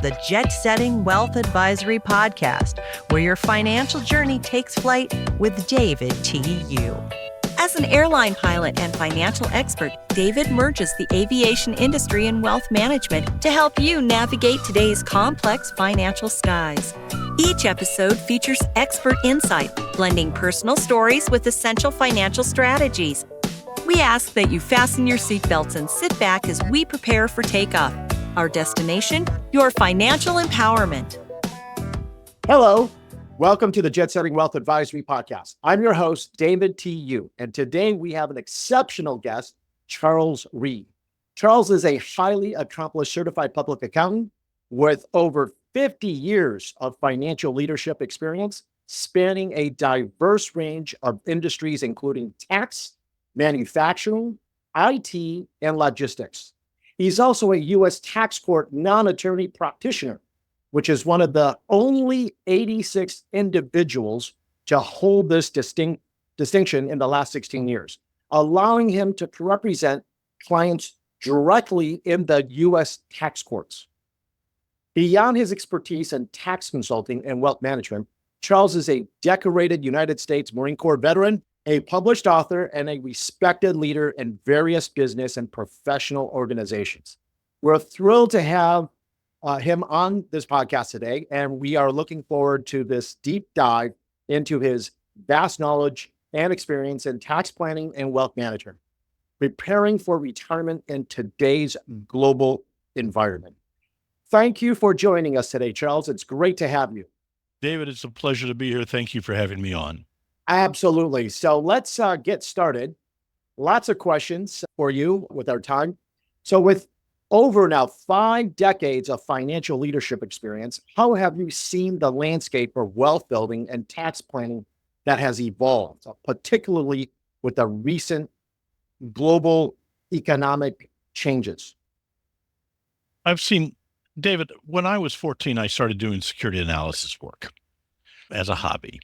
the Jet Setting Wealth Advisory Podcast, where your financial journey takes flight with David T.U. As an airline pilot and financial expert, David merges the aviation industry and wealth management to help you navigate today's complex financial skies. Each episode features expert insight, blending personal stories with essential financial strategies. We ask that you fasten your seatbelts and sit back as we prepare for takeoff. Our destination, your financial empowerment. Hello. Welcome to the Jet Setting Wealth Advisory Podcast. I'm your host, David T.U., and today we have an exceptional guest, Charles Reed. Charles is a highly accomplished certified public accountant with over 50 years of financial leadership experience, spanning a diverse range of industries, including tax, manufacturing, IT, and logistics. He's also a U.S. tax court non-attorney practitioner, which is one of the only 86 individuals to hold this distinction in the last 16 years, allowing him to represent clients directly in the U.S. tax courts. Beyond his expertise in tax consulting and wealth management, Charles is a decorated United States Marine Corps veteran, a published author, and a respected leader in various business and professional organizations. We're thrilled to have him on this podcast today, and we are looking forward to this deep dive into his vast knowledge and experience in tax planning and wealth management, preparing for retirement in today's global environment. Thank you for joining us today, Charles. It's great to have you. David, it's a pleasure to be here. Thank you for having me on. Absolutely. So let's get started. Lots of questions for you with our time. So with over now 5 decades of financial leadership experience, how have you seen the landscape for wealth building and tax planning that has evolved, particularly with the recent global economic changes? I've seen, David, when I was 14, I started doing security analysis work as a hobby.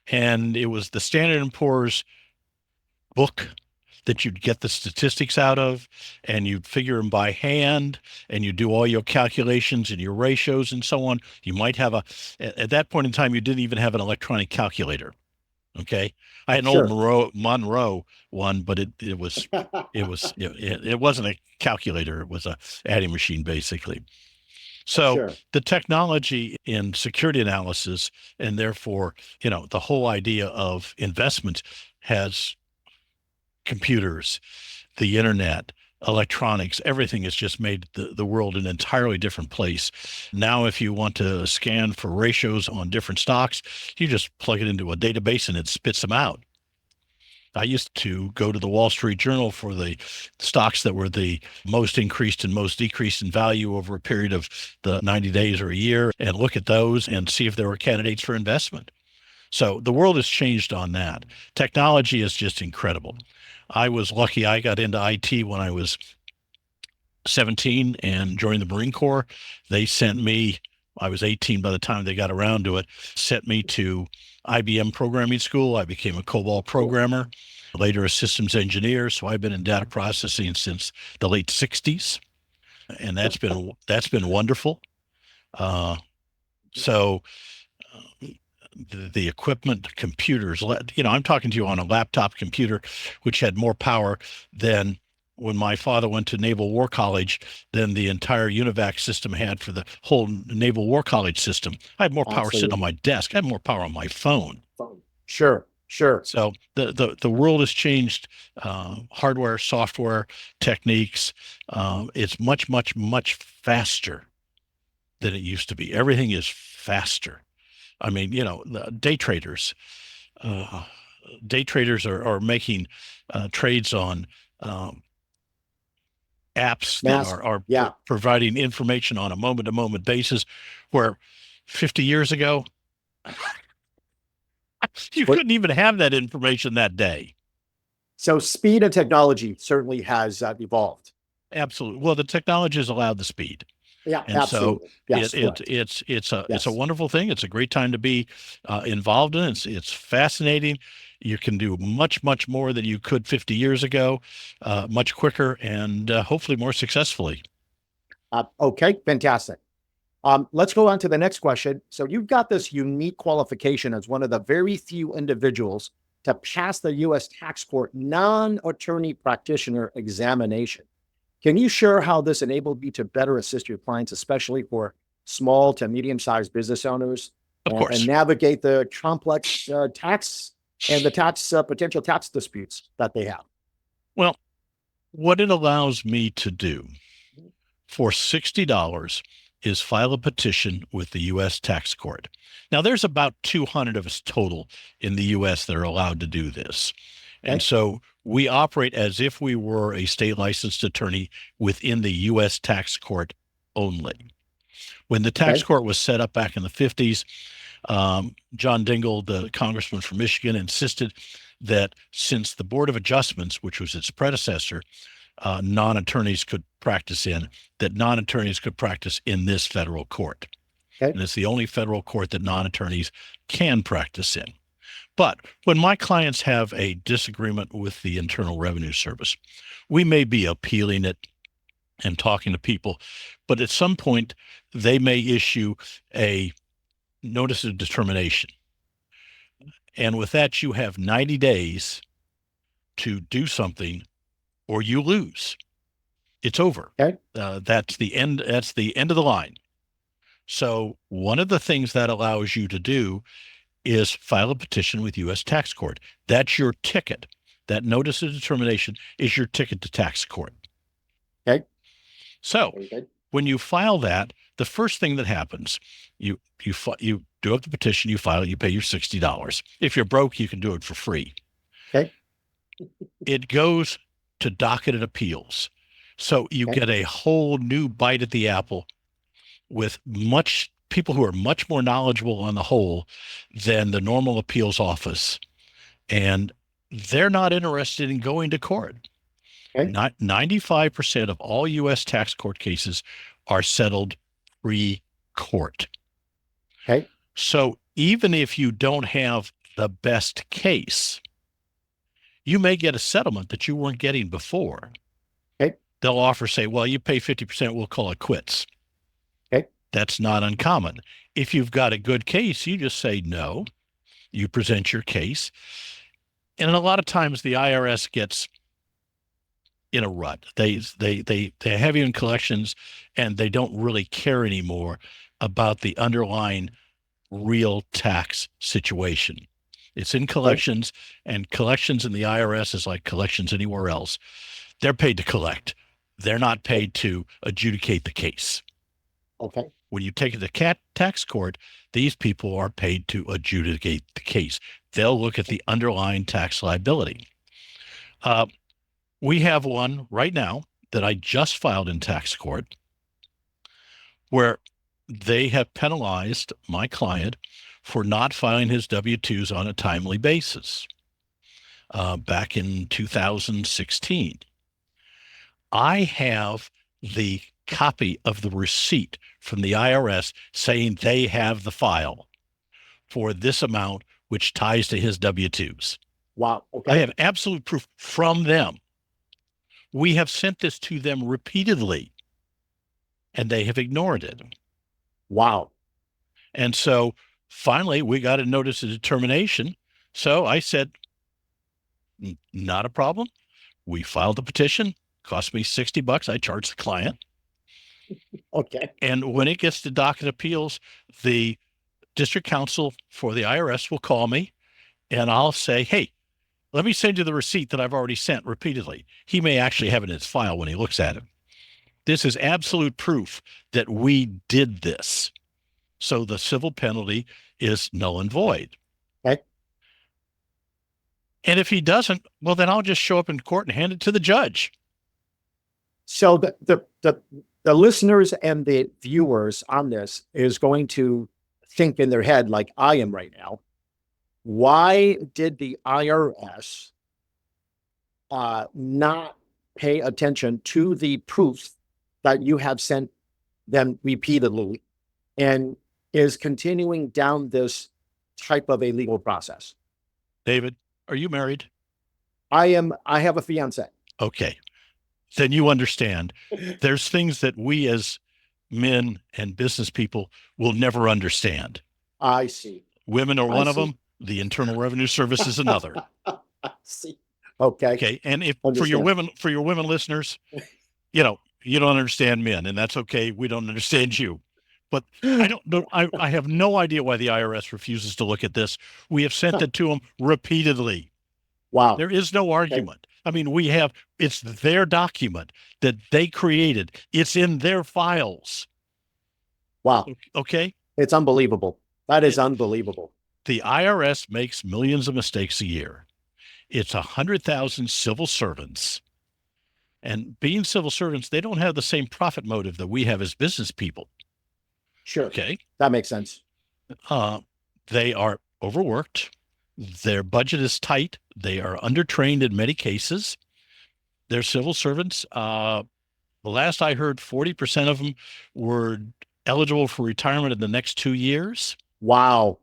And it was the Standard & Poor's book that you'd get the statistics out of, and you'd figure them by hand, and you do all your calculations and your ratios and so on. You might have at that point in time, you didn't even have an electronic calculator. Okay. I had an old Monroe one, but it wasn't a calculator. It was a adding machine, basically. So the technology in security analysis, and therefore, the whole idea of investment, has computers, the internet, electronics, everything has just made the world an entirely different place. Now, if you want to scan for ratios on different stocks, you just plug it into a database and it spits them out. I used to go to the Wall Street Journal for the stocks that were the most increased and most decreased in value over a period of the 90 days or a year, and look at those and see if there were candidates for investment. So the world has changed on that. Technology is just incredible. I was lucky. I got into IT when I was 17 and joined the Marine Corps. They sent me, I was 18 by the time they got around to it, sent me to IBM programming school. I became a COBOL programmer, later a systems engineer. So I've been in data processing since the late 60s, and that's been wonderful. So the equipment, computers, I'm talking to you on a laptop computer, which had more power than when my father went to Naval War College, than the entire UNIVAC system had for the whole Naval War College system. I had more power sitting on my desk. I had more power on my phone. Sure. So the world has changed, hardware, software, techniques. It's much, much, much faster than it used to be. Everything is faster. I mean, the day traders are making trades on apps that are providing information on a moment-to-moment basis, where 50 years ago, you couldn't even have that information that day. So speed and technology certainly has evolved. Absolutely. Well, the technology has allowed the speed. Yeah, and absolutely. So it's a wonderful thing. It's a great time to be involved in. It's fascinating. You can do much, much more than you could 50 years ago, much quicker, and hopefully more successfully. Okay, fantastic. Let's go on to the next question. So you've got this unique qualification as one of the very few individuals to pass the U.S. Tax Court non-attorney practitioner examination. Can you share how this enabled you to better assist your clients, especially for small to medium-sized business owners, Of course. and navigate the complex tax and the potential tax disputes that they have? Well, what it allows me to do for $60 is file a petition with the U.S. Tax Court. Now, there's about 200 of us total in the U.S. that are allowed to do this. And so we operate as if we were a state licensed attorney within the U.S. Tax Court only. When the tax court was set up back in the 50s, John Dingell, the congressman from Michigan, insisted that since the Board of Adjustments, which was its predecessor, non-attorneys could practice in, that non-attorneys could practice in this federal court. And it's the only federal court that non-attorneys can practice in. But when my clients have a disagreement with the Internal Revenue Service, we may be appealing it and talking to people, but at some point they may issue a notice of determination. And with that, you have 90 days to do something or you lose. It's over. That's the end. That's the end of the line. So one of the things that allows you to do is file a petition with U.S. Tax Court. That's your ticket. That notice of determination is your ticket to tax court. So when you file that, the first thing that happens, you do up the petition, you file it, you pay your $60. If you're broke, you can do it for free. It goes to docketed appeals. So you get a whole new bite at the apple with people who are much more knowledgeable on the whole than the normal appeals office. And they're not interested in going to court. 95% of all U.S. tax court cases are settled pre-court. So even if you don't have the best case, you may get a settlement that you weren't getting before. They'll offer, say, well, you pay 50%, we'll call it quits. That's not uncommon. If you've got a good case, you just say no. You present your case. And a lot of times the IRS gets in a rut. They have you in collections and they don't really care anymore about the underlying real tax situation. It's in collections, and collections in the IRS is like collections anywhere else. They're paid to collect. They're not paid to adjudicate the case. When you take it to tax court, these people are paid to adjudicate the case. They'll look at the underlying tax liability. We have one right now that I just filed in tax court where they have penalized my client for not filing his W-2s on a timely basis back in 2016. I have the copy of the receipt from the IRS saying they have the file for this amount, which ties to his W-2s. Wow. I have absolute proof from them. We have sent this to them repeatedly, and they have ignored it. Wow. And so finally, we got a notice of determination. So I said, not a problem. We filed the petition. Cost me $60. I charged the client. And when it gets to docket appeals, the district counsel for the IRS will call me and I'll say, hey, let me send you the receipt that I've already sent repeatedly. He may actually have it in his file when he looks at it. This is absolute proof that we did this. So the civil penalty is null and void. And if he doesn't, well, then I'll just show up in court and hand it to the judge. So the listeners and the viewers on this is going to think in their head, like I am right now, why did the IRS not pay attention to the proof that you have sent them repeatedly and is continuing down this type of a legal process? David, are you married? I have a fiance. Okay. Then you understand. There's things that we as men and business people will never understand. I see. Women are I one of see. them. The Internal Revenue Service is another. I see. Okay. Okay. And if Understand. for your women listeners, you don't understand men, and that's okay. We don't understand you. But I have no idea why the IRS refuses to look at this. We have sent it to them repeatedly. Wow. There is no argument. I mean, it's their document that they created. It's in their files. Wow. Okay. It's unbelievable. That is unbelievable. The IRS makes millions of mistakes a year. It's 100,000 civil servants. And being civil servants, they don't have the same profit motive that we have as business people. Sure. Okay. That makes sense. They are overworked. Their budget is tight. They are undertrained in many cases. They're civil servants. The last I heard, 40% of them were eligible for retirement in the next 2 years. Wow.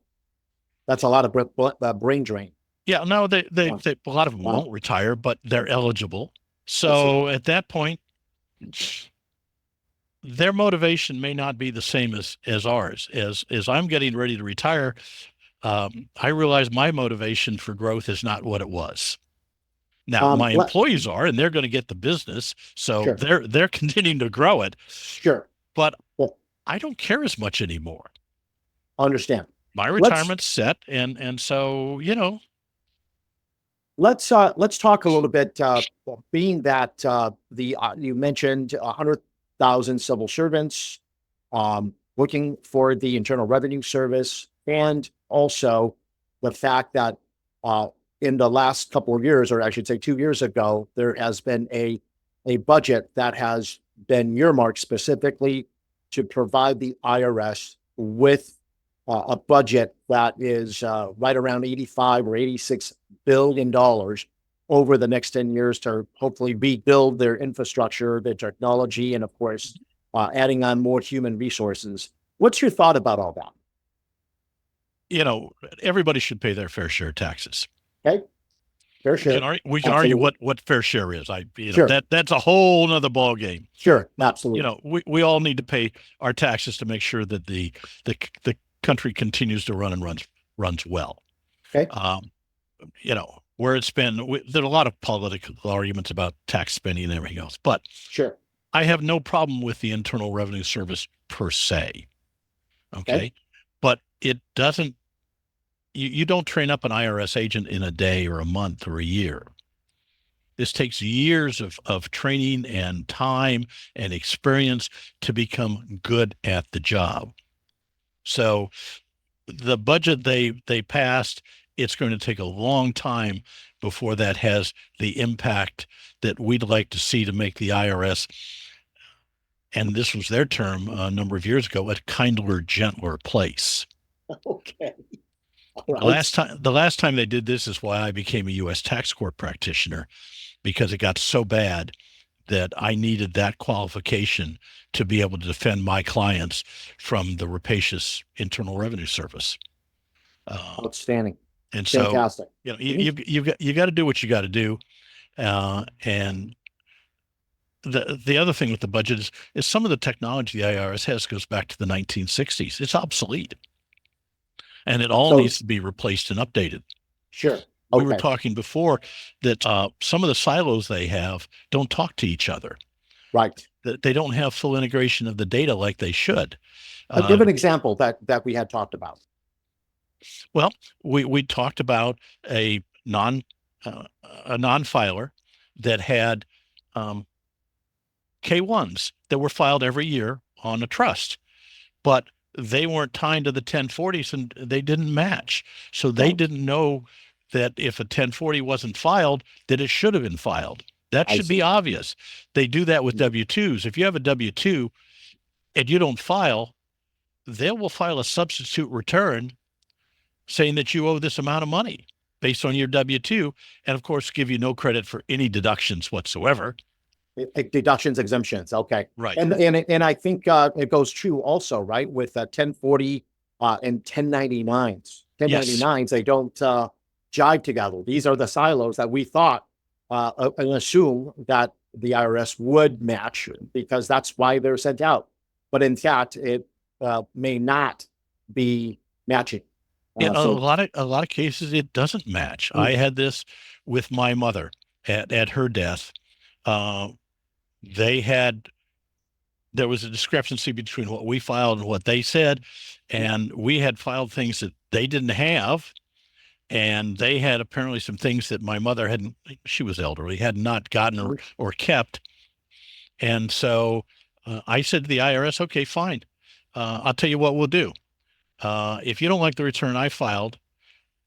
That's a lot of brain drain. Yeah, no, a lot of them won't retire, but they're eligible. So at that point, their motivation may not be the same as ours. As I'm getting ready to retire, I realize my motivation for growth is not what it was. Now, my employees are, and they're going to get the business, so they're continuing to grow it. Sure. But I don't care as much anymore. Understand. My retirement's set, and so, Let's talk a little bit, being that you mentioned 100,000 civil servants looking for the Internal Revenue Service, and also the fact that in the last couple of years, or I should say 2 years ago, there has been a budget that has been earmarked specifically to provide the IRS with a budget that is right around 85 or 86 billion dollars over the next 10 years to hopefully rebuild their infrastructure, their technology, and of course, adding on more human resources. What's your thought about all that? Everybody should pay their fair share of taxes. Okay. Fair share. We can argue what fair share is. Sure. That's a whole nother ball game. Sure. Absolutely. We all need to pay our taxes to make sure that the country continues to run and runs well. Okay. Where it's been, there are a lot of political arguments about tax spending and everything else, but sure, I have no problem with the Internal Revenue Service per se. Okay. But it doesn't, you don't train up an IRS agent in a day or a month or a year. This takes years of training and time and experience to become good at the job. So the budget they passed, it's going to take a long time before that has the impact that we'd like to see to make the IRS, and this was their term a number of years ago, a kinder, gentler place. Okay. Right. The last time they did this is why I became a U.S. tax court practitioner, because it got so bad that I needed that qualification to be able to defend my clients from the rapacious Internal Revenue Service. Outstanding. And fantastic. So, you got to do what you got to do. And the other thing with the budget is some of the technology the IRS has goes back to the 1960s. It's obsolete. And it all needs to be replaced and updated. Sure. Okay. We were talking before that some of the silos they have don't talk to each other. Right. That they don't have full integration of the data like they should. Give an example that we had talked about. Well, we talked about a non-filer that had K-1s that were filed every year on a trust, but they weren't tied to the 1040s and they didn't match. So they didn't know that if a 1040 wasn't filed, that it should have been filed. That should be obvious. They do that with W-2s. If you have a W-2 and you don't file, they will file a substitute return saying that you owe this amount of money based on your W-2, and of course, give you no credit for any deductions whatsoever. Deductions, exemptions. Okay. Right. And I think it goes true also, right, with 1040 and 1099s. 1099s, yes. They don't jive together. These are the silos that we thought and assume that the IRS would match, because that's why they're sent out. but in fact, it may not be matching. In a lot of cases, it doesn't match. I had this with my mother at her death. Uh, there was a discrepancy between what we filed and what they said, and we had filed things that they didn't have, and they had apparently some things that my mother hadn't. She was elderly, had not gotten or kept, and so I said to the IRS, "Okay, fine. I'll tell you what we'll do. If you don't like the return I filed,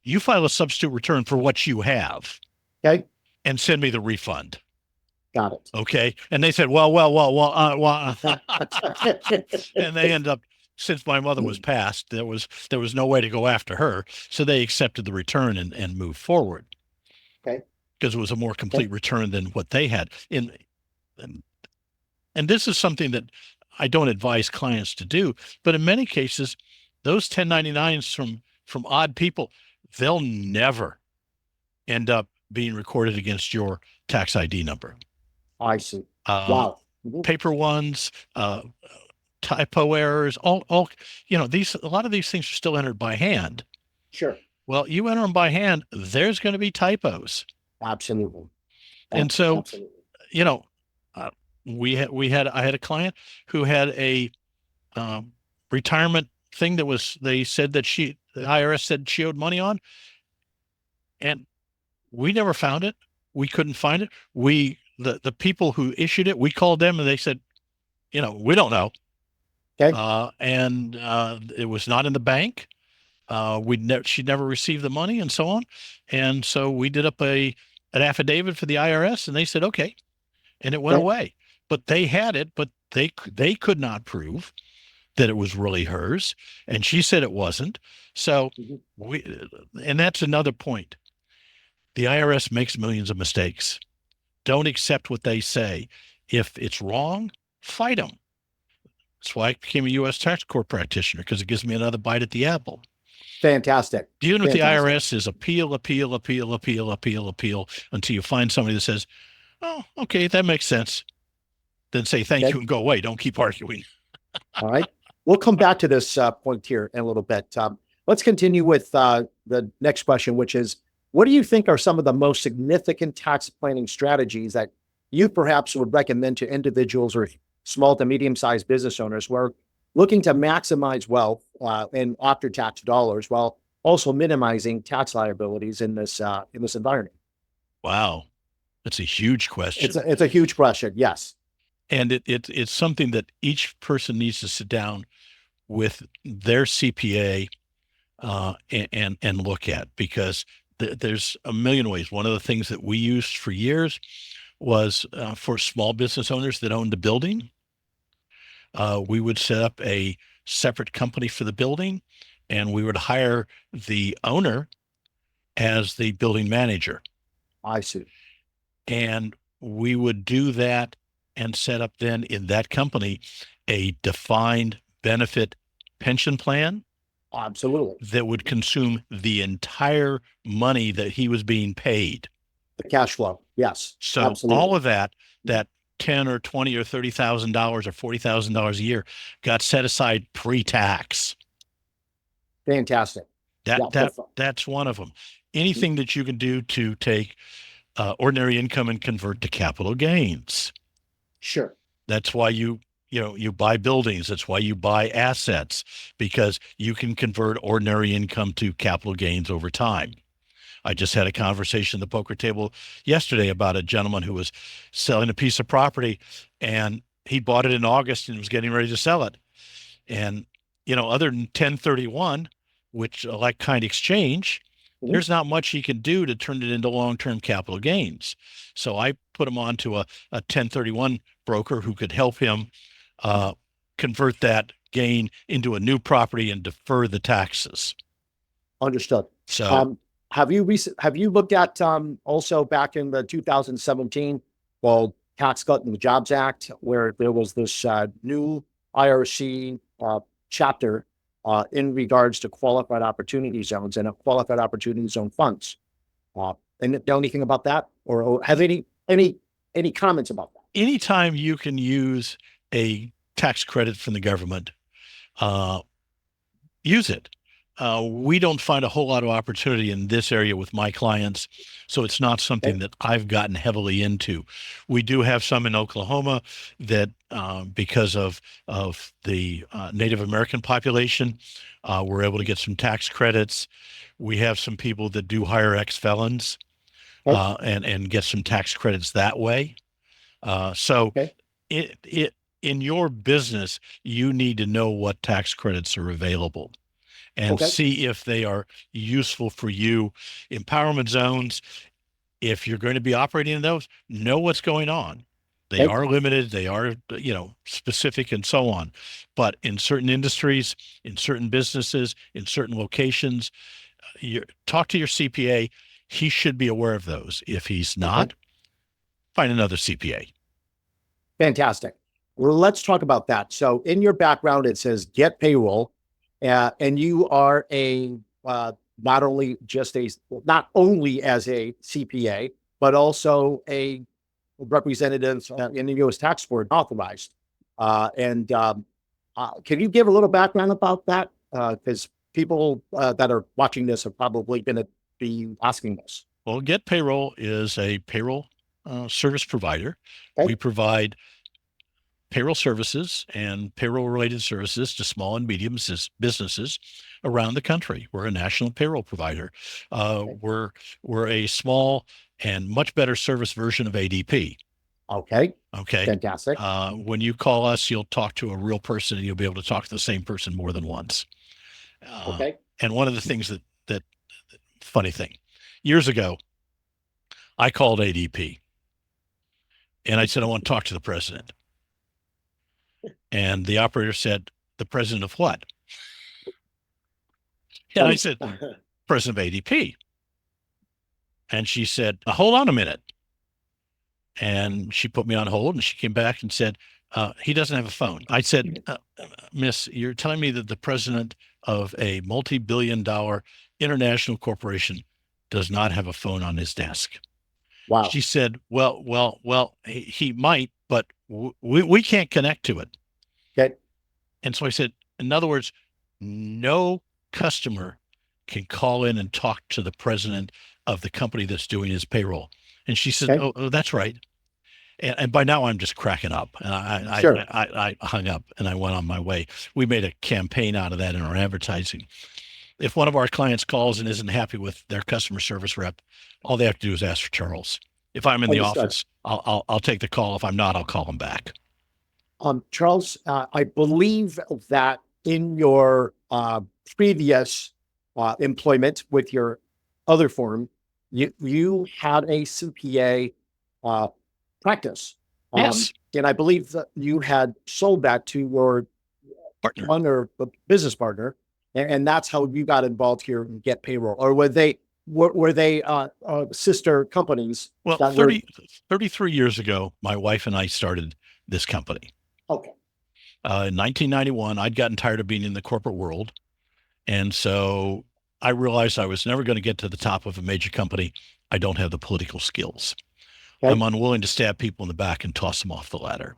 you file a substitute return for what you have, Okay. and send me the refund." Got it. Okay. And they said, well. And they end up, since my mother was passed, there was no way to go after her. So they accepted the return and moved forward. Okay. Because it was a more complete return than what they had. And this is something that I don't advise clients to do, but in many cases, those 1099s from odd people, they'll never end up being recorded against your tax ID number. I see. Wow. Paper ones, typo errors, all, a lot of these things are still entered by hand. Sure. Well, you enter them by hand, there's going to be typos. Absolutely. And so, Absolutely. I had a client who had a retirement thing they said that the IRS said she owed money on, and we never found it. We couldn't find it. The people who issued it, we called them and they said, we don't know. Okay. And it was not in the bank. She never received the money and so on. And so we did up an affidavit for the IRS, and they said, okay. And it went away, but they had it, but they could not prove that it was really hers. And she said it wasn't. So and that's another point. The IRS makes millions of mistakes. Don't accept what they say. If it's wrong, fight them. That's why I became a U.S. tax court practitioner, because it gives me another bite at the apple. Fantastic. Dealing with the IRS is appeal until you find somebody that says, oh, okay, that makes sense. Then say thank you and go away. Don't keep arguing. All right. We'll come back to this point here in a little bit. Let's continue with the next question, which is, what do you think are some of the most significant tax planning strategies that you perhaps would recommend to individuals or small to medium-sized business owners who are looking to maximize wealth and after-tax dollars while also minimizing tax liabilities in this environment? Wow, that's a huge question. It's a huge question. Yes, and it's something that each person needs to sit down with their CPA and look at, because there's a million ways. One of the things that we used for years was for small business owners that owned the building. We would set up a separate company for the building, and we would hire the owner as the building manager. I see. And we would do that and set up then in that company a defined benefit pension plan. Absolutely. That would consume the entire money that he was being paid. The cash flow. Yes. So absolutely. all of that $10 or $20 or $30,000 or $40,000 a year got set aside pre-tax. Fantastic. That's one of them. Anything that you can do to take ordinary income and convert to capital gains. Sure. That's why you buy buildings. That's why you buy assets, because you can convert ordinary income to capital gains over time. I just had a conversation at the poker table yesterday about a gentleman who was selling a piece of property, and he bought it in August and was getting ready to sell it. And, other than 1031, which like kind exchange, there's not much he can do to turn it into long-term capital gains. So I put him on to a 1031 broker who could help him convert that gain into a new property and defer the taxes. Understood. So have you looked at also back in the 2017 Tax Cut and Jobs Act, where there was this new IRC chapter in regards to qualified opportunity zones and qualified opportunity zone funds? And know anything about that, or have any comments about that? anytime you can use a tax credit from the government, use it. We don't find a whole lot of opportunity in this area with my clients, so it's not something that I've gotten heavily into. We do have some in Oklahoma that, because of the Native American population, we're able to get some tax credits. We have some people that do hire ex-felons and get some tax credits that way. So it in your business, you need to know what tax credits are available and see if they are useful for you. Empowerment zones, if you're going to be operating in those, know what's going on. They are limited, they are, specific and so on. But in certain industries, in certain businesses, in certain locations, talk to your CPA. He should be aware of those. If he's not, find another CPA. Fantastic. Well, let's talk about that. So in your background, it says get payroll, and you are not only as a CPA, but also a representative in the U.S. Tax Board authorized. Can you give a little background about that? Because people that are watching this are probably going to be asking this. Well, Get Payroll is a payroll service provider. We provide payroll services and payroll-related services to small and medium businesses around the country. We're a national payroll provider. We're a small and much better service version of ADP. Okay. Fantastic. When you call us, you'll talk to a real person, and you'll be able to talk to the same person more than once. And one of the things that funny thing, years ago, I called ADP and I said, I want to talk to the president. And the operator said, the president of what? And I said, president of ADP. And she said, hold on a minute. And she put me on hold, and she came back and said, he doesn't have a phone. I said, Miss, you're telling me that the president of a multi-billion-dollar international corporation does not have a phone on his desk? Wow. She said, well, he might, but we can't connect to it. And so I said, in other words, no customer can call in and talk to the president of the company that's doing his payroll. And she said, oh, that's right. And by now I'm just cracking up. And I hung up and I went on my way. We made a campaign out of that in our advertising. If one of our clients calls and isn't happy with their customer service rep, all they have to do is ask for Charles. If I'm in the office, I'll take the call. If I'm not, I'll call him back. Charles, I believe that in your previous employment with your other firm, you had a CPA practice. Yes. And I believe that you had sold that to your partner, business partner, and that's how you got involved here in Get Payroll. Or were they sister companies? Well, 33 years ago, my wife and I started this company. Okay. In 1991, I'd gotten tired of being in the corporate world. And so I realized I was never going to get to the top of a major company. I don't have the political skills. I'm unwilling to stab people in the back and toss them off the ladder.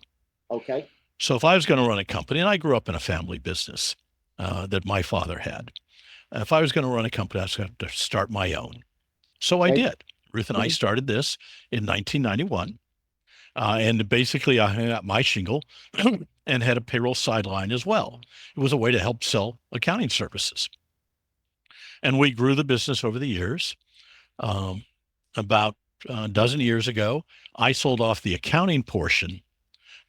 Okay. So if I was going to run a company, and I grew up in a family business that my father had, if I was going to run a company, I was going to have to start my own. So I did. Ruth and I started this in 1991. And basically, I hung out my shingle and had a payroll sideline as well. It was a way to help sell accounting services. And we grew the business over the years. About a dozen years ago, I sold off the accounting portion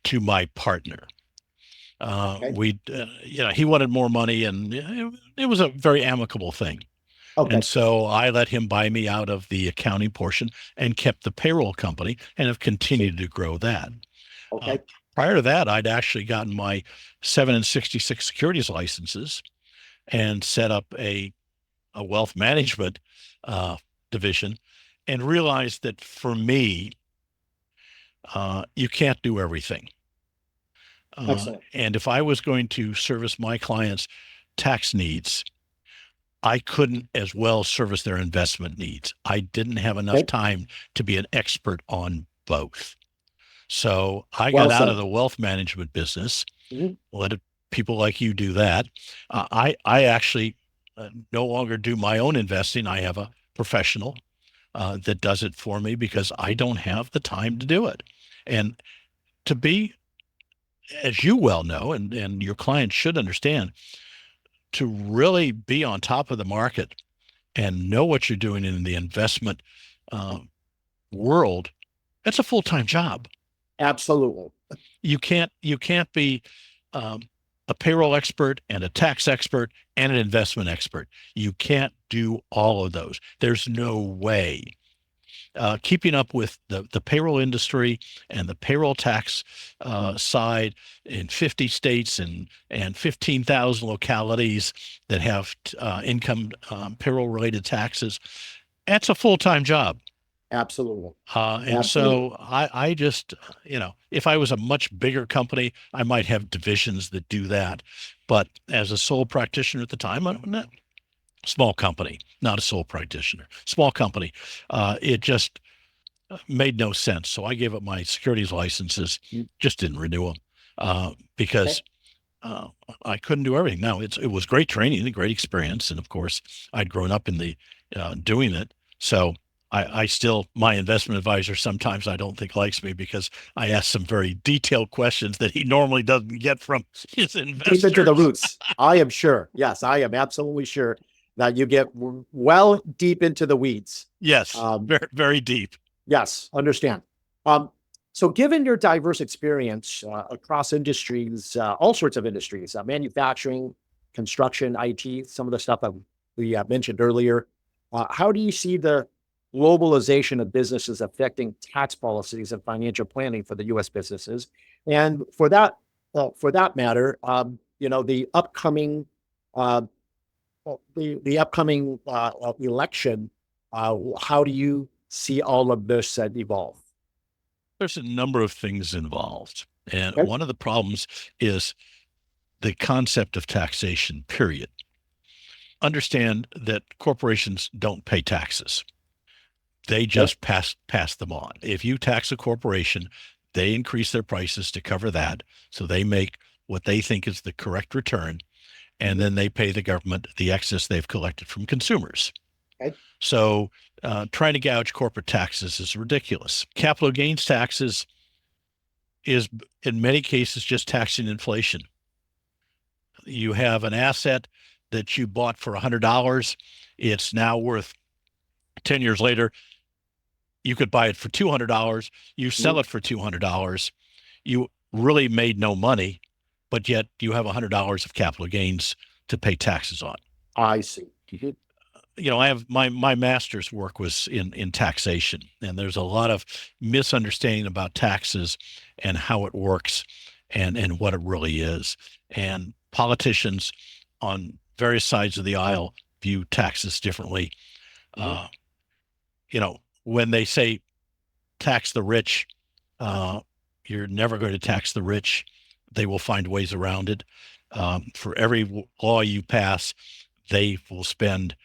to my partner. He wanted more money, and it was a very amicable thing. And so I let him buy me out of the accounting portion and kept the payroll company and have continued to grow that. Prior to that, I'd actually gotten my 7 and 66 securities licenses and set up a wealth management division, and realized that for me, you can't do everything. And if I was going to service my clients' tax needs, I couldn't as well service their investment needs. I didn't have enough time to be an expert on both. So I got out of the wealth management business Mhm. Let people like you do that. I actually no longer do my own investing. I have a professional that does it for me because I don't have the time to do it. And to be, as you well know, and your clients should understand, to really be on top of the market and know what you're doing in the investment uh, world, that's a full-time job. Absolutely. You can't be um, a payroll expert and a tax expert and an investment expert. You can't do all of those. There's no way. Keeping up with the payroll industry and the payroll tax side in 50 states and 15,000 localities that have income payroll related taxes, that's a full-time job. Absolutely. And Absolutely. so I just, if I was a much bigger company, I might have divisions that do that. But as a sole practitioner at the time, I'm not small company, not a sole practitioner, small company. It just made no sense. So I gave up my securities licenses, Mm. just didn't renew them Okay. because uh, I couldn't do everything. Now it was great training, a great experience, and of course I'd grown up in the doing it. So I still, my investment advisor sometimes I don't think likes me because I ask some very detailed questions that he normally doesn't get from his Deep into the investors. roots. I am sure. Yes, I am absolutely sure that you get well deep into the weeds. Yes, Um, very very deep. yes, understand. Um, so, given your diverse experience across industries, all sorts of industries, manufacturing, construction, IT, some of the stuff that we mentioned earlier, how do you see the globalization of businesses affecting tax policies and financial planning for the U.S. businesses? And for that matter, the upcoming uh, election, how do you see all of this evolve? There's a number of things involved, and Okay. one of the problems is the concept of taxation, period. Understand that corporations don't pay taxes. They Okay. just pass them on. If you tax a corporation, they increase their prices to cover that. So they make what they think is the correct return, and Mhm. then they pay the government the excess they've collected from consumers. Okay. So trying to gouge corporate taxes is ridiculous. Capital gains taxes is in many cases just taxing inflation. You have an asset that you bought for $100. It's now worth 10 years later. You could buy it for $200. You sell Mhm. it for $200. You really made no money, but yet you have $100 of capital gains to pay taxes on. I see. Mhm. I have my master's work was in taxation, and there's a lot of misunderstanding about taxes and how it works and what it really is. And politicians on various sides of the aisle view taxes differently. Mhm. Uh, when they say tax the rich, uh, you're never going to tax the rich. They will find ways around it. For every law you pass, they will spend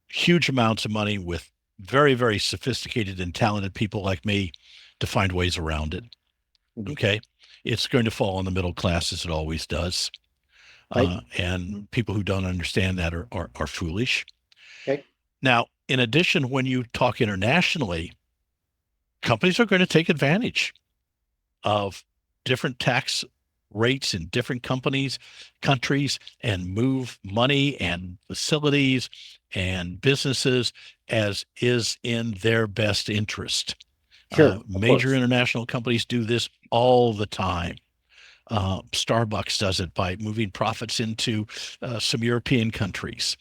huge amounts of money with very, very sophisticated and talented people like me to find ways around it. Mhm. Okay. It's going to fall on the middle class as it always does. Right. And people who don't understand that are foolish. Okay. Now, in addition, when you talk internationally, companies are going to take advantage of different tax rates in different countries, and move money and facilities and businesses as is in their best interest. Sure. Of Major course. international companies do this all the time. Starbucks does it by moving profits into some European countries.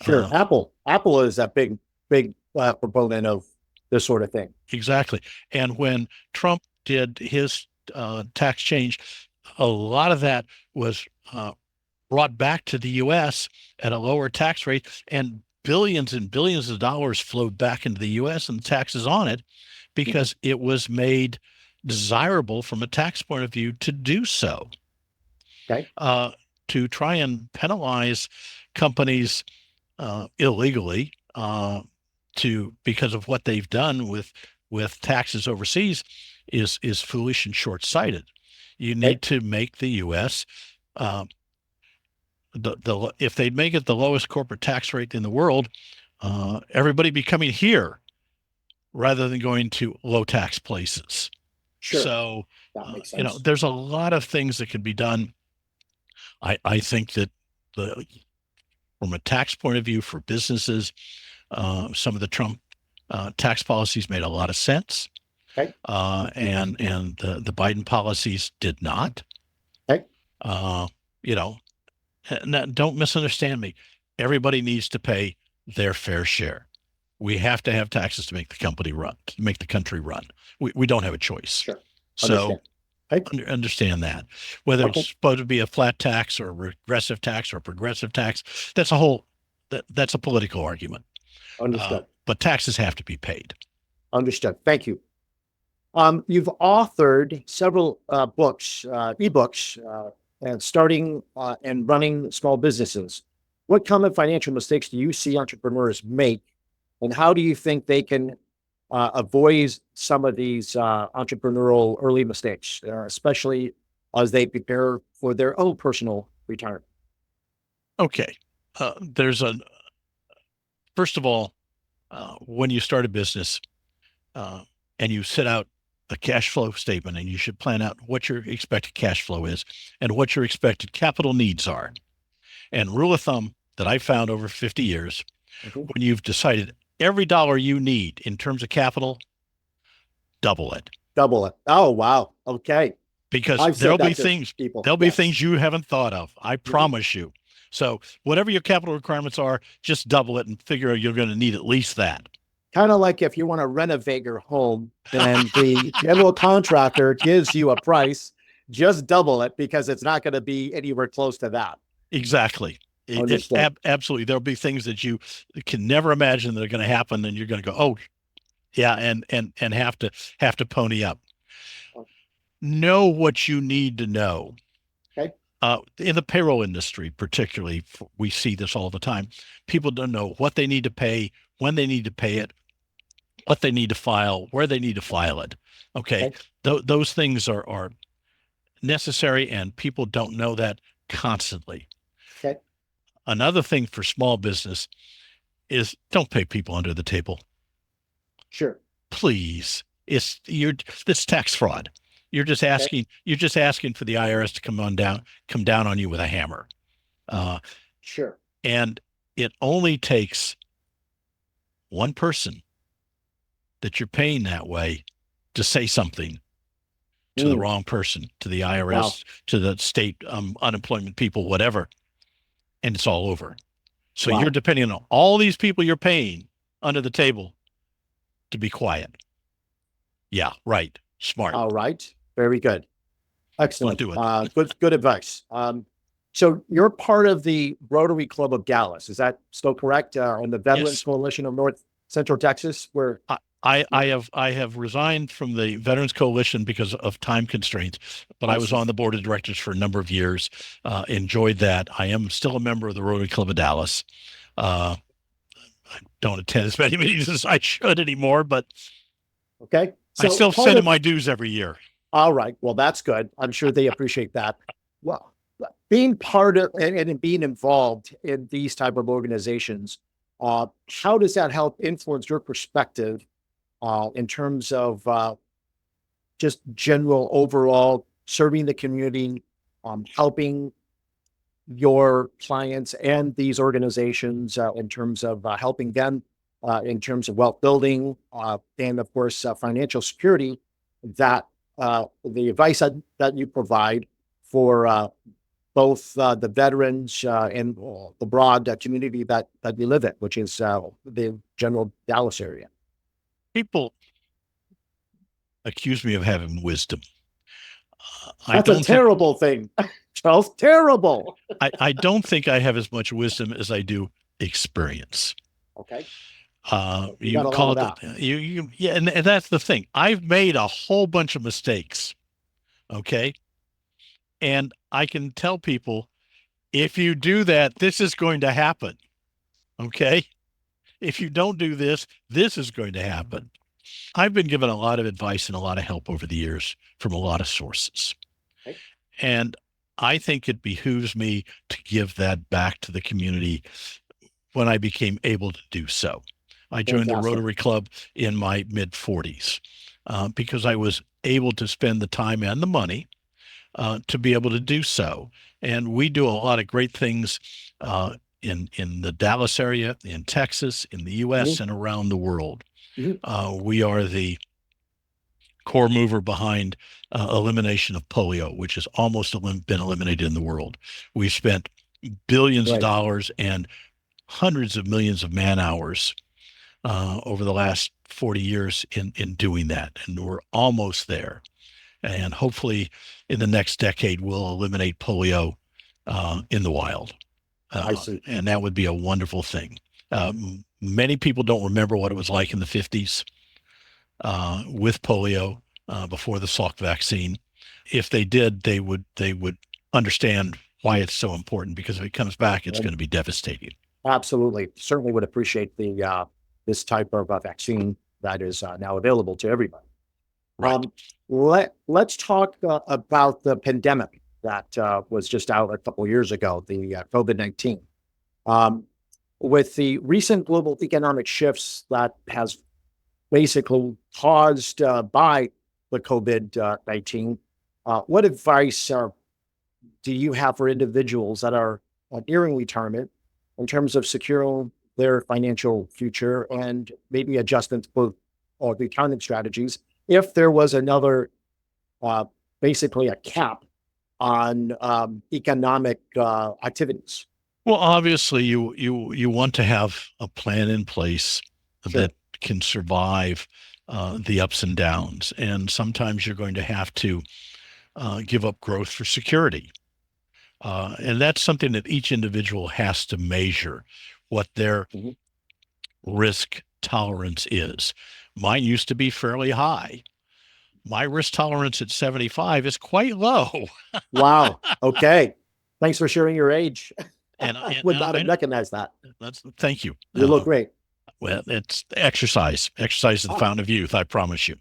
Sure. Uh, Apple is a big proponent of this sort of thing. exactly. And when Trump did his tax change, a lot of that was brought back to the U.S. at a lower tax rate, and billions and billions of dollars flowed back into the U.S. and taxes on it Mhm. because it was made desirable from a tax point of view to do so. Okay. Uh, to try and penalize companies illegally to because of what they've done with taxes overseas is foolish and short-sighted. You Okay. need to make the U.S. If they'd make it the lowest corporate tax rate in the world, everybody be coming here rather than going to low tax places. Sure. So, That makes sense. there's a lot of things that can be done. I think that from a tax point of view for businesses, some of the Trump tax policies made a lot of sense, Okay. and the Biden policies did not. Okay. Uh, you know, don't misunderstand me. Everybody needs to pay their fair share. We have to have taxes to make the company run, to make the country run. We don't have a choice. Sure. So understand that. Whether Okay. it's supposed to be a flat tax or a regressive tax or a progressive tax, that's a political argument. Understood. But taxes have to be paid. Understood. Thank you. You've authored several books, ebooks, and starting and running small businesses. What common financial mistakes do you see entrepreneurs make, and how do you think they can avoid some of these entrepreneurial early mistakes, especially as they prepare for their own personal retirement? Okay. First of all, when you start a business and you set out a cash flow statement, and you should plan out what your expected cash flow is and what your expected capital needs are. And rule of thumb that I found over 50 years, when you've decided every dollar you need in terms of capital, double it. Double it. Oh, wow. Okay. Because there'll be Yes. things you haven't thought of. I promise you. So whatever your capital requirements are, just double it and figure you're going to need at least that. Kind of like if you want to renovate your home and the general contractor gives you a price, just double it because it's not going to be anywhere close to that. Exactly. Absolutely. There'll be things that you can never imagine that are going to happen, and you're going to go, oh, yeah, and have to pony up. Know what you need to know. Okay. In the payroll industry, particularly, we see this all the time. People don't know what they need to pay, when they need to pay it, what they need to file, where they need to file it. Okay. Those things are necessary, and people don't know that constantly. Okay. Another thing for small business is don't pay people under the table. Sure. Please. It's tax fraud. You're just asking for the IRS to come down on you with a hammer. Sure. And it only takes one person that you're paying that way to say something to the wrong person, to the IRS, to the state unemployment people, whatever, and it's all over. So you're depending on all these people you're paying under the table to be quiet. Yeah, right. Smart. All right. Very good. Excellent. Don't do it. Good advice. So you're part of the Rotary Club of Dallas. Is that still correct? On the Veterans Coalition of North Central Texas, where I have resigned from the Veterans Coalition because of time constraints, but I was on the board of directors for a number of years. Enjoyed that. I am still a member of the Rotary Club of Dallas. I don't attend as many meetings as I should anymore, but okay. So I still send in my dues every year. All right. Well, that's good. I'm sure they appreciate that. Well, being part of and being involved in these type of organizations, how does that help influence your perspective in terms of just general overall serving the community, helping your clients and these organizations in terms of helping them in terms of wealth building and of course financial security, that the advice that you provide for both the veterans and the broad community that we live in, which is the general Dallas area. People accuse me of having wisdom. That's a terrible thing, Charles. Terrible. I don't think I have as much wisdom as I do experience. Okay. You call it that. And that's the thing. I've made a whole bunch of mistakes. Okay. And I can tell people, if you do that, this is going to happen. Okay. If you don't do this, this is going to happen. I've been given a lot of advice and a lot of help over the years from a lot of sources. Okay. And I think it behooves me to give that back to the community when I became able to do so. I joined the Fantastic. Rotary Club in my mid 40s because I was able to spend the time and the money to be able to do so. And we do a lot of great things in the Dallas area, in Texas, in the U.S., Mhm. and around the world. Mhm. We are the core mover behind elimination of polio, which has almost been eliminated in the world. We've spent billions of Right. dollars and hundreds of millions of man hours over the last 40 years in doing that. And we're almost there. And hopefully in the next decade, we'll eliminate polio in the wild. I see. And that would be a wonderful thing. Many people don't remember what it was like in the 50s with polio before the Salk vaccine. If they did, they would understand why it's so important, because if it comes back, it's going to be devastating. Absolutely. Certainly would appreciate the this type of vaccine that is now available to everybody. Right. Let's talk about the pandemic that was just out a couple of years ago, the COVID-19. Um, with the recent global economic shifts that has basically caused by the COVID-19, what advice do you have for individuals that are nearing retirement in terms of securing their financial future and maybe adjustments both or the accounting strategies if there was another uh, basically a cap on economic activities? Well, obviously, you want to have a plan in place Sure. that can survive the ups and downs, and sometimes you're going to have to give up growth for security. And that's something that each individual has to measure what their Mhm. risk tolerance is. Mine used to be fairly high. My risk tolerance at 75 is quite low. Wow. Okay. Thanks for sharing your age. And, I and, would and not I, have recognized that. thank you. You look great. Well, it's exercise. Exercise is the Ah, fountain of youth, I promise you.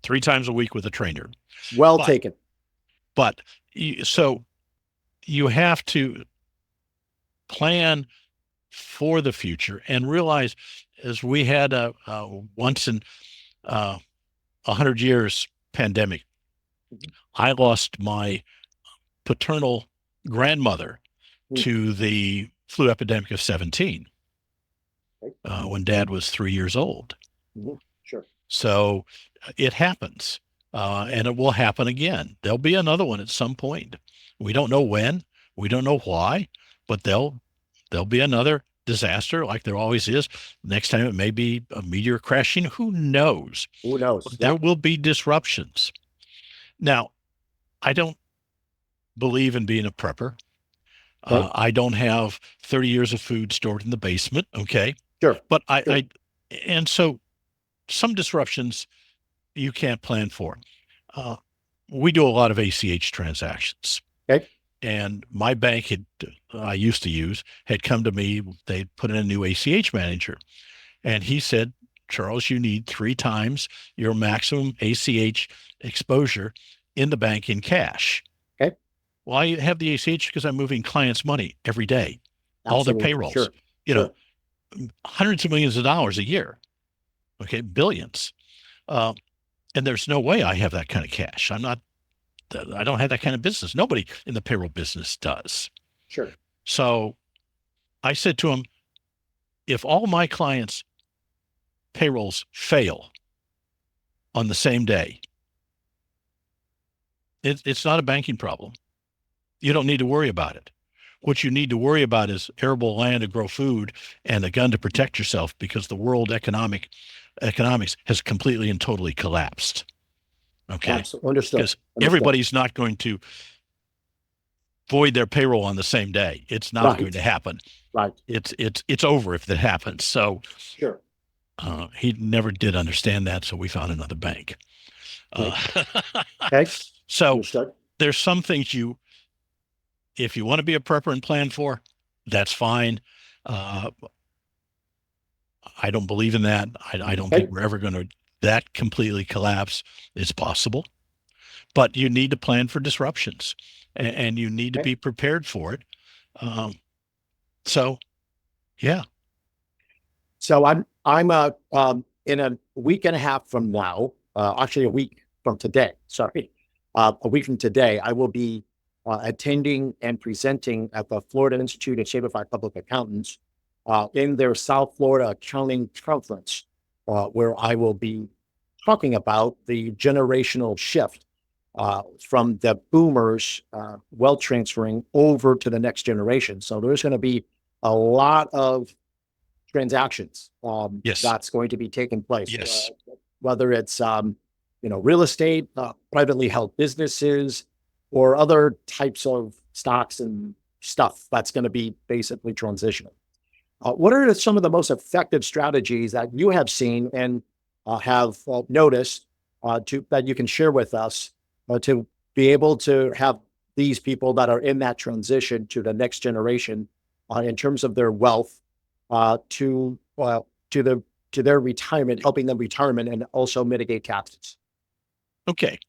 3 times a week with a trainer. well But, taken. but, so you have to plan for the future and realize, as we had a once in 100 years pandemic, Mhm. I lost my paternal grandmother Mm. to the flu epidemic of 17 Okay. when dad was 3 years old. Mhm. Sure. So it happens, and it will happen again. There'll be another one at some point. We don't know when, we don't know why, but there'll be another disaster like there always is. Next time it may be a meteor crashing. Who knows? Who knows? But there Yep. will be disruptions. Now, I don't believe in being a prepper. Okay. I don't have 30 years of food stored in the basement. Okay. Sure. But Sure. and so some disruptions you can't plan for. Uh, we do a lot of ACH transactions, Okay. and my bank I used to use, had come to me. They put in a new ACH manager, and he said, Charles, you need 3 times your maximum ACH exposure in the bank in cash. Okay. Well, I have the ACH because I'm moving clients' money every day, all their Absolutely. payrolls, Sure. you know, Sure. hundreds of millions of dollars a year. Okay, billions. Uh, and there's no way I have that kind of cash. I don't have that kind of business. Nobody in the payroll business does. Sure. So I said to him, if all my clients' payrolls fail on the same day, it's not a banking problem. You don't need to worry about it. What you need to worry about is arable land to grow food and a gun to protect yourself, because the world economics has completely and totally collapsed. Okay. Absolutely. Understood. Because Understood. everybody's not going to void their payroll on the same day. It's not going Right. to happen. Right. It's over if that happens. So Sure. he never did understand that. So we found another bank. Okay. Uh, Okay. so Understood. there's some things if you want to be a prepper and plan for, that's fine. Uh, I don't believe in that. I don't think Okay. we're ever going to that completely collapse. It's possible, but you need to plan for disruptions, and you need to be prepared for it. Um, so, yeah. So I'm in a week and a half from now, actually a week from today. Sorry, a week from today, I will be attending and presenting at the Florida Institute of Certified Public Accountants in their South Florida Accounting Conference, where I will be talking about the generational shift from the boomers wealth transferring over to the next generation. So there's going to be a lot of transactions Yes. that's going to be taking place, Yes. whether it's real estate, privately held businesses, or other types of stocks and stuff that's going to be basically transitional. What are some of the most effective strategies that you have seen and have noticed that you can share with us to be able to have these people that are in that transition to the next generation in terms of their wealth to their retirement, helping them retirement and also mitigate taxes? Okay.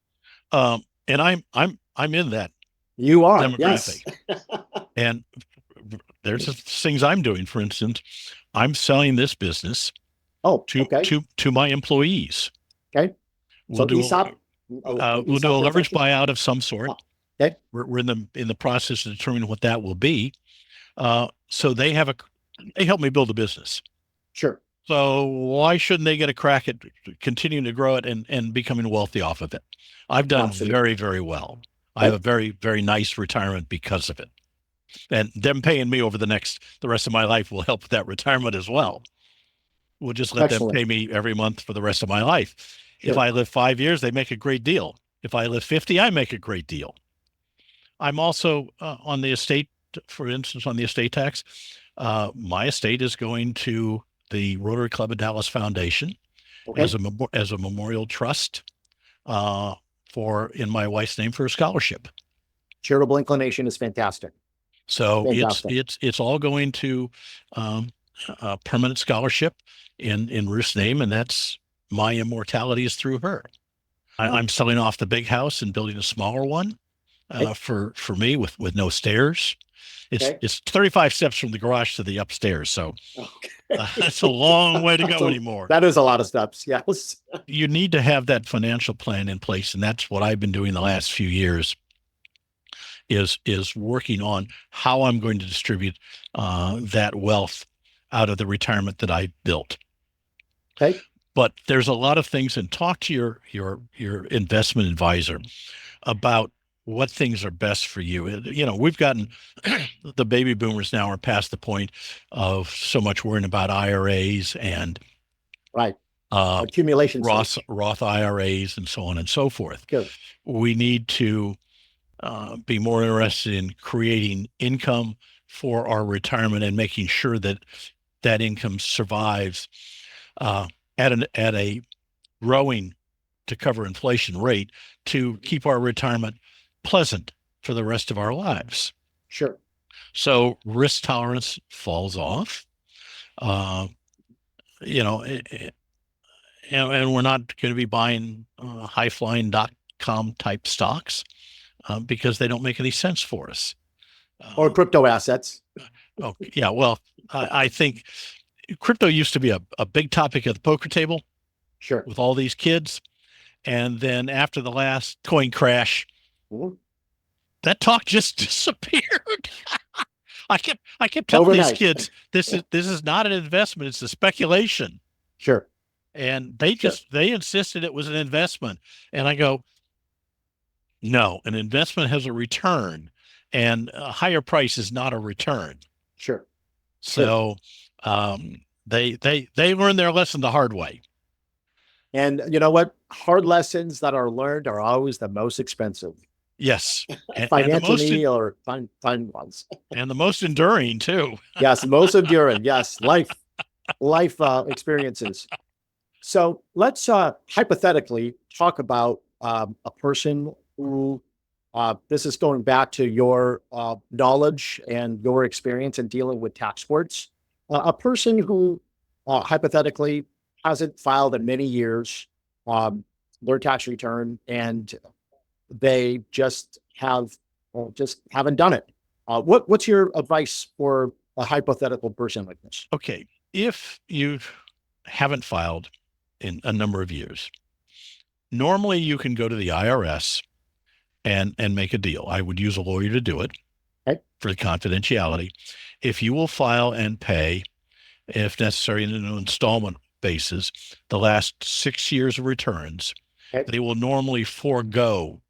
And I'm in that You are, demographic, yes. and there's things I'm doing. For instance, I'm selling this business Oh, to okay. to my employees. Okay. We'll So do ESOP, we'll do ESOP a leverage transaction. buyout of some sort. Oh, okay. We're in the process of determining what that will be. So they help me build a business. Sure. So why shouldn't they get a crack at continuing to grow it and becoming wealthy off of it? I've done Absolutely. very, very well. I have Okay. a very, very nice retirement because of it. And them paying me over the rest of my life will help with that retirement as well. We'll just let them Excellent. pay me every month for the rest of my life. If Sure. I live 5 years, they make a great deal. If I live 50, I make a great deal. I'm also on the estate, for instance, on the estate tax. My estate is going to the Rotary Club of Dallas Foundation Okay. as a memorial trust for in my wife's name for a scholarship. Charitable inclination is fantastic. So Fantastic. it's all going to a permanent scholarship in Ruth's name, and that's my immortality is through her. Oh, I'm selling off the big house and building a smaller one okay. for me with no stairs. Okay. It's 35 steps from the garage to the upstairs, so Okay. that's a long way to go So anymore. that is a lot of steps. Yes. You need to have that financial plan in place, and that's what I've been doing the last few years. Is working on how I'm going to distribute that wealth out of the retirement that I built. Okay. But there's a lot of things, and talk to your investment advisor about what things are best for you. We've gotten the baby boomers now are past the point of so much worrying about IRAs and Right. uh, Accumulation stage. Roth IRAs and so on and so forth. Good. We need to be more interested in creating income for our retirement and making sure that that income survives uh, at a growing to cover inflation rate to keep our retirement pleasant for the rest of our lives. Sure. So risk tolerance falls off. Uh, you know, and we're not going to be buying highflying.com type stocks because they don't make any sense for us. Or crypto assets. Oh, yeah. Well, I think crypto used to be a big topic at the poker table Sure. with all these kids. And then after the last coin crash, Mhm. that talk just disappeared. I kept telling these Overnight. kids, this is not an investment, it's a speculation. Sure. And Sure. they insisted it was an investment. And I go, no, an investment has a return, and a higher price is not a return. Sure. Sure. So they learned their lesson the hard way. And you know what? Hard lessons that are learned are always the most expensive, Yes, and the most financially or fun ones. and the most enduring too. Yes, most enduring. Yes, life experiences. So let's hypothetically talk about a person who, this is going back to your knowledge and your experience in dealing with tax courts, a person who hypothetically hasn't filed in many years, their tax return, and they just haven't done it. What's your advice for a hypothetical person like this? Okay. If you haven't filed in a number of years, normally you can go to the IRS and make a deal. I would use a lawyer to do it Okay. for the confidentiality. If you will file and pay, if necessary, in an installment basis, the last 6 years of returns, Okay. they will normally forego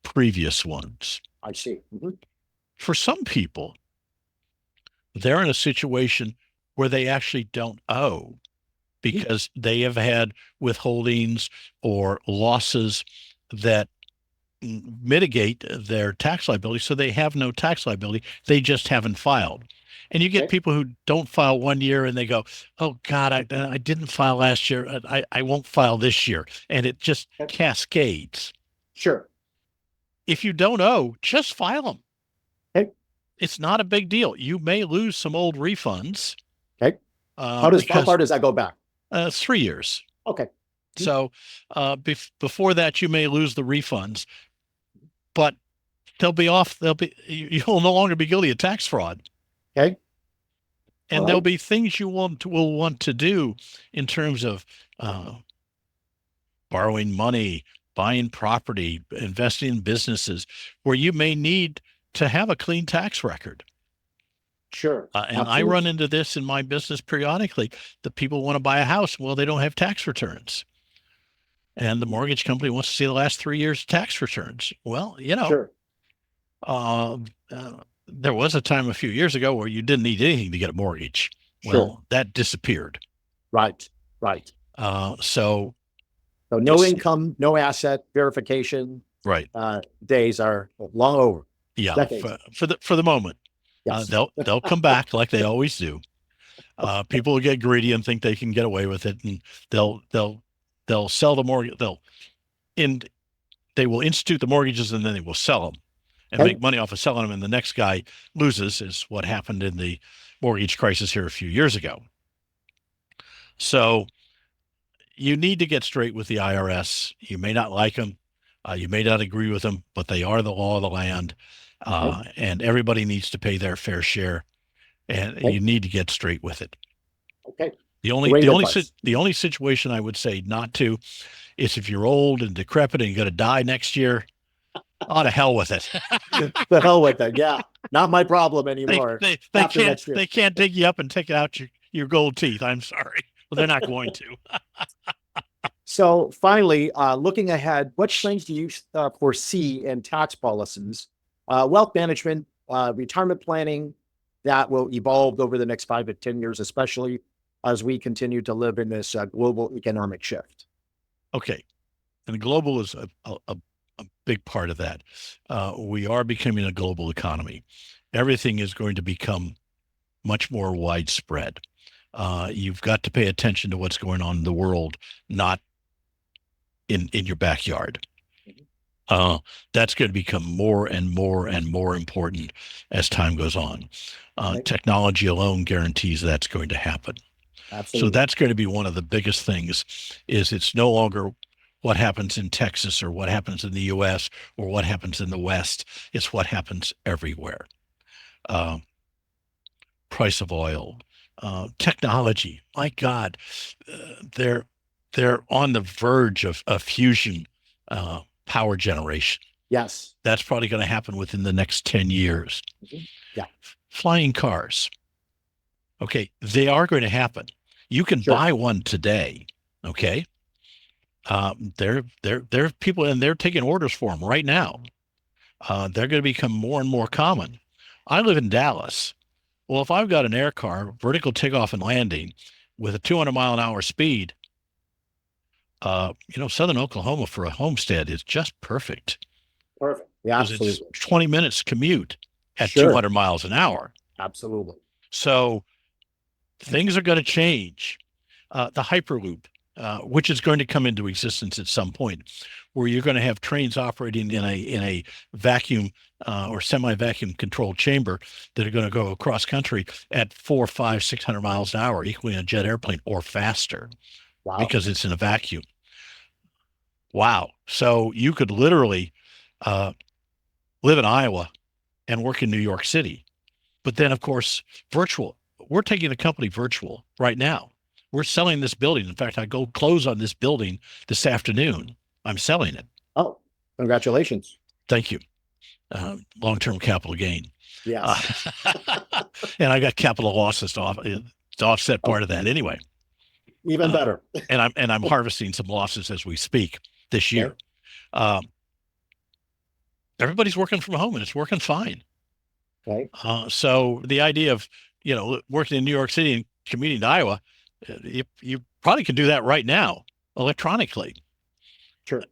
previous ones. I see. Mm-hmm. For some people, they're in a situation where they actually don't owe because they have had withholdings or losses that mitigate their tax liability. So they have no tax liability. They just haven't filed. And you get Okay. people who don't file one year and they go, oh God, I didn't file last year. I won't file this year. And it just Okay. cascades. Sure. If you don't owe, just file them. Okay. It's not a big deal. You may lose some old refunds. Okay. How far does that go back? 3 years. Okay. So before that, you may lose the refunds, but they'll be off. You'll no longer be guilty of tax fraud. Okay. And there'll be things you will want to do in terms of borrowing money, buying property, investing in businesses where you may need to have a clean tax record. Sure. And I run into this in my business periodically. The people want to buy a house. Well, they don't have tax returns. And the mortgage company wants to see the last 3 years tax returns. Well, Sure. There was a time a few years ago where you didn't need anything to get a mortgage. Sure. Well, that disappeared. Right. So no income, no asset verification. Right. Days are long over. Yeah. Decades. For the moment. Yes. They'll come back like they always do. People will get greedy and think they can get away with it, and they'll sell the mortgage. They will institute the mortgages and then they will sell them and make money off of selling them. And the next guy loses, is what happened in the mortgage crisis here a few years ago. So you need to get straight with the IRS. You may not like them. You may not agree with them, but they are the law of the land. And everybody needs to pay their fair share, and you need to get straight with it. Okay. The only situation I would say not to is if you're old and decrepit and you're going to die next year. Oh, to hell with it. The hell with it. Yeah. Not my problem anymore. They can't dig you up and take out your gold teeth. I'm sorry. Well, they're not going to. So finally, looking ahead, what trends do you foresee in tax policies, wealth management, retirement planning that will evolve over the next 5 to 10 years, especially as we continue to live in this global economic shift? Okay. And global is a big part of that. We are becoming a global economy. Everything is going to become much more widespread. You've got to pay attention to what's going on in the world, not in your backyard. That's going to become more and more and more important as time goes on. Technology alone guarantees that's going to happen. Absolutely. So that's going to be one of the biggest things. Is it's no longer what happens in Texas or what happens in the US or what happens in the West. It's what happens everywhere. Price of oil, technology. My God, they're on the verge of fusion power generation. Yes. That's probably going to happen within the next 10 years. Mm-hmm. Yeah. Flying cars. Okay. They are going to happen. You can buy one today. Okay. There are people, and they're taking orders for them right now. They're going to become more and more common. I live in Dallas. Well, if I've got an air car, vertical takeoff and landing with a 200-mile-an-hour speed, Southern Oklahoma for a homestead is just perfect. Perfect. Yeah, absolutely. It's 20 minutes commute at 200 miles an hour. Absolutely. So things are going to change. The Hyperloop, which is going to come into existence at some point, where you're going to have trains operating in a vacuum or semi-vacuum controlled chamber that are going to go across country at 400, 500, 600 miles an hour, equaling a jet airplane or faster. Wow. Because it's in a vacuum. Wow. So you could literally live in Iowa and work in New York City. But then, of course, virtual. We're taking the company virtual right now. We're selling this building. In fact, I go close on this building this afternoon. I'm selling it. Oh, congratulations. Thank you. Long-term capital gain. Yes. And I got capital losses to offset part of that anyway. Even better. And I'm harvesting some losses as we speak this year. Okay. Everybody's working from home and it's working fine. Okay. So the idea of, working in New York City and commuting to Iowa, you probably can do that right now electronically. Sure.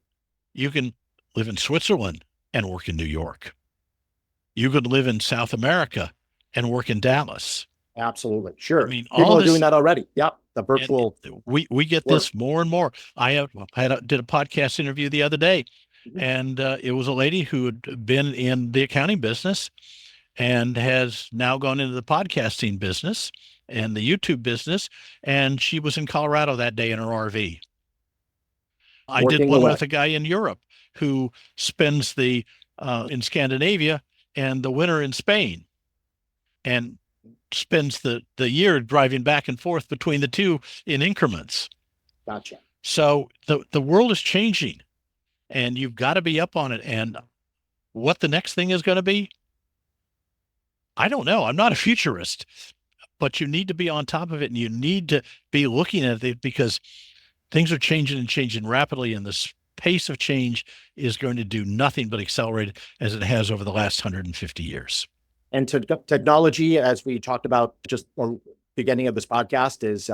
You can live in Switzerland and work in New York. You could live in South America and work in Dallas. Absolutely. Sure. I mean, people are doing that already. Yep. The virtual. We get this more and more. I did a podcast interview the other day, and it was a lady who had been in the accounting business and has now gone into the podcasting business and the YouTube business. And she was in Colorado that day in her RV. I did one with a guy in Europe who spends in Scandinavia and the winter in Spain, and spends the year driving back and forth between the two in increments. Gotcha. So the world is changing, and you've got to be up on it. And what the next thing is going to be, I don't know. I'm not a futurist, but you need to be on top of it, and you need to be looking at it because things are changing and changing rapidly, and the pace of change is going to do nothing but accelerate it as it has over the last 150 years. And technology, as we talked about just the beginning of this podcast, is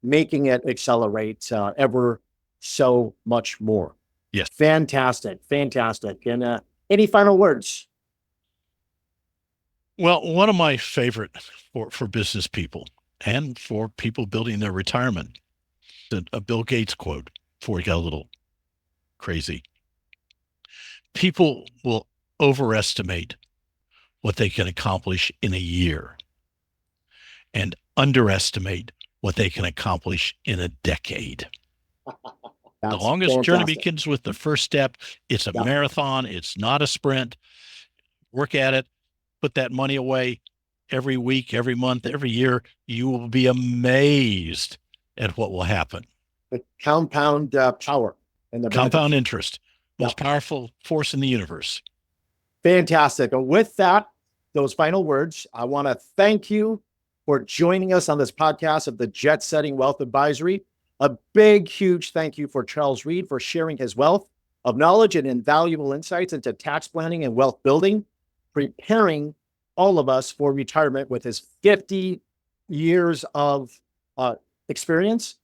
making it accelerate ever so much more. Yes. Fantastic. And any final words? Well, one of my favorite for business people and for people building their retirement, a Bill Gates quote before he got a little crazy. People will overestimate what they can accomplish in a year and underestimate what they can accomplish in a decade. The longest journey begins with the first step. It's a marathon. It's not a sprint. Work at it. Put that money away every week, every month, every year. You will be amazed at what will happen. The compound power and the compound interest, most powerful force in the universe. Fantastic. And with that, those final words, I want to thank you for joining us on this podcast of the Jet Setting Wealth Advisory. A big, huge thank you for Charles Reed for sharing his wealth of knowledge and invaluable insights into tax planning and wealth building, preparing all of us for retirement with his 50 years of experience.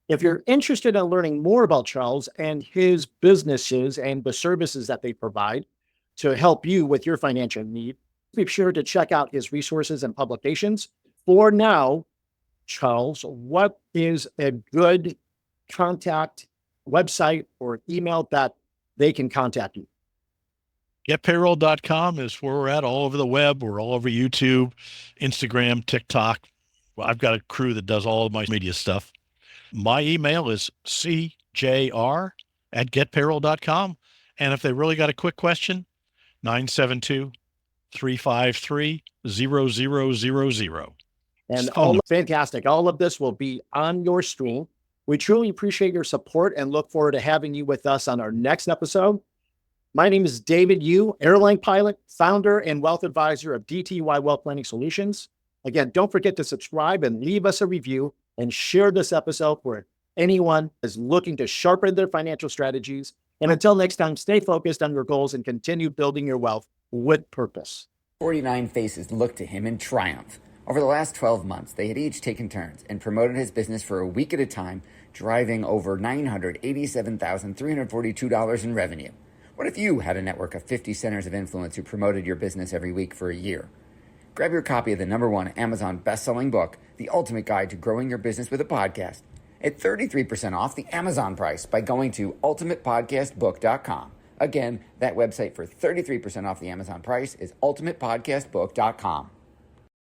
If you're interested in learning more about Charles and his businesses and the services that they provide to help you with your financial need, be sure to check out his resources and publications. For now, Charles, what is a good contact website or email that they can contact you? Getpayroll.com is where we're at, all over the web. We're all over YouTube, Instagram, TikTok. Well, I've got a crew that does all of my media stuff. My email is cjr@getpayroll.com. And if they really got a quick question, 972-353-0000. And fantastic. All of this will be on your screen. We truly appreciate your support and look forward to having you with us on our next episode. My name is David Yu, airline pilot, founder, and wealth advisor of DTY Wealth Planning Solutions. Again, don't forget to subscribe and leave us a review and share this episode where anyone is looking to sharpen their financial strategies. And until next time, stay focused on your goals and continue building your wealth with purpose. 49 faces looked to him in triumph. Over the last 12 months, they had each taken turns and promoted his business for a week at a time, driving over $987,342 in revenue. What if you had a network of 50 centers of influence who promoted your business every week for a year? Grab your copy of the #1 Amazon best-selling book, The Ultimate Guide to Growing Your Business with a Podcast, at 33% off the Amazon price by going to ultimatepodcastbook.com. Again, that website for 33% off the Amazon price is ultimatepodcastbook.com.